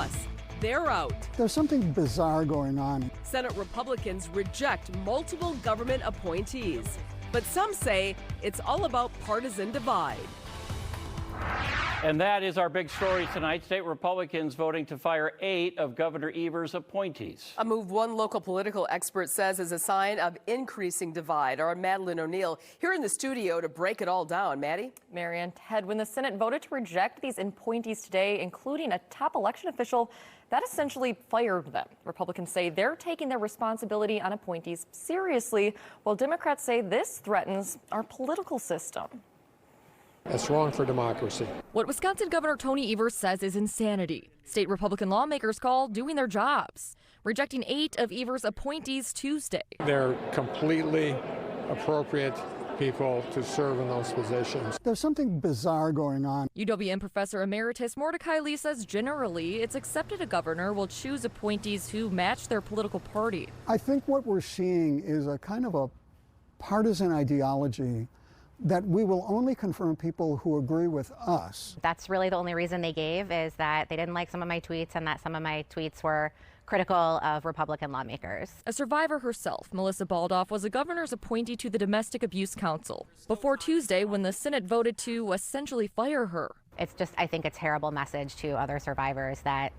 Plus, they're out. There's something bizarre going on. Senate Republicans reject multiple government appointees, but some say it's all about partisan divide. And that is our big story tonight. State Republicans voting to fire 8 of Governor Evers' appointees. A move one local political expert says is a sign of increasing divide. Our Madeline O'Neill here in the studio to break it all down. Maddie? Mary and Ted, when the Senate voted to reject these appointees today, including a top election official, that essentially fired them. Republicans say they're taking their responsibility on appointees seriously, while Democrats say this threatens our political system. That's wrong for democracy. What Wisconsin Governor Tony Evers says is insanity. State Republican lawmakers call doing their jobs, rejecting 8 of Evers' appointees Tuesday. They're completely appropriate people to serve in those positions. There's something bizarre going on. UWM Professor Emeritus Mordecai Lee says generally it's accepted a governor will choose appointees who match their political party. I think what we're seeing is a kind of a partisan ideology that we will only confirm people who agree with us. That's really the only reason they gave, is that they didn't like some of my tweets and that some of my tweets were critical of Republican lawmakers. A survivor herself, Melissa Baldoff, was a governor's appointee to the Domestic Abuse Council before Tuesday when the Senate voted to essentially fire her. It's just, I think, a terrible message to other survivors that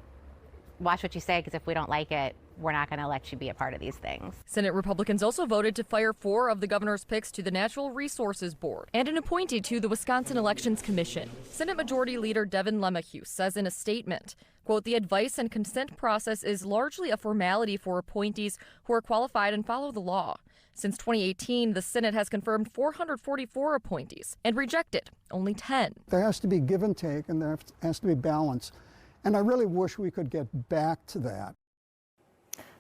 watch what you say, because if we don't like it, we're not going to let you be a part of these things. Senate Republicans also voted to fire 4 of the governor's picks to the Natural Resources Board and an appointee to the Wisconsin Elections Commission. Senate Majority Leader Devin Lemachue says in a statement, quote, "The advice and consent process is largely a formality for appointees who are qualified and follow the law. Since 2018, the Senate has confirmed 444 appointees and rejected only 10. There has to be give and take, and there has to be balance. And I really wish we could get back to that."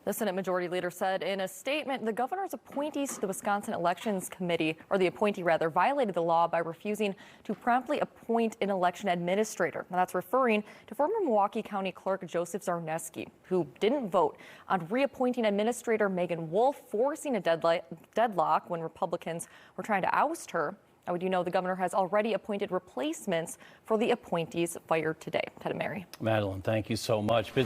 The Senate Majority Leader said in a statement the governor's appointees to the Wisconsin Elections Committee, or the appointee rather, violated the law by refusing to promptly appoint an election administrator. Now that's referring to former Milwaukee County Clerk Joseph Zarneski, who didn't vote on reappointing Administrator Megan Wolf, forcing a deadlock when Republicans were trying to oust her. Now, would you know the governor has already appointed replacements for the appointees fired today? Ted and Mary. Madeline, thank you so much. Busy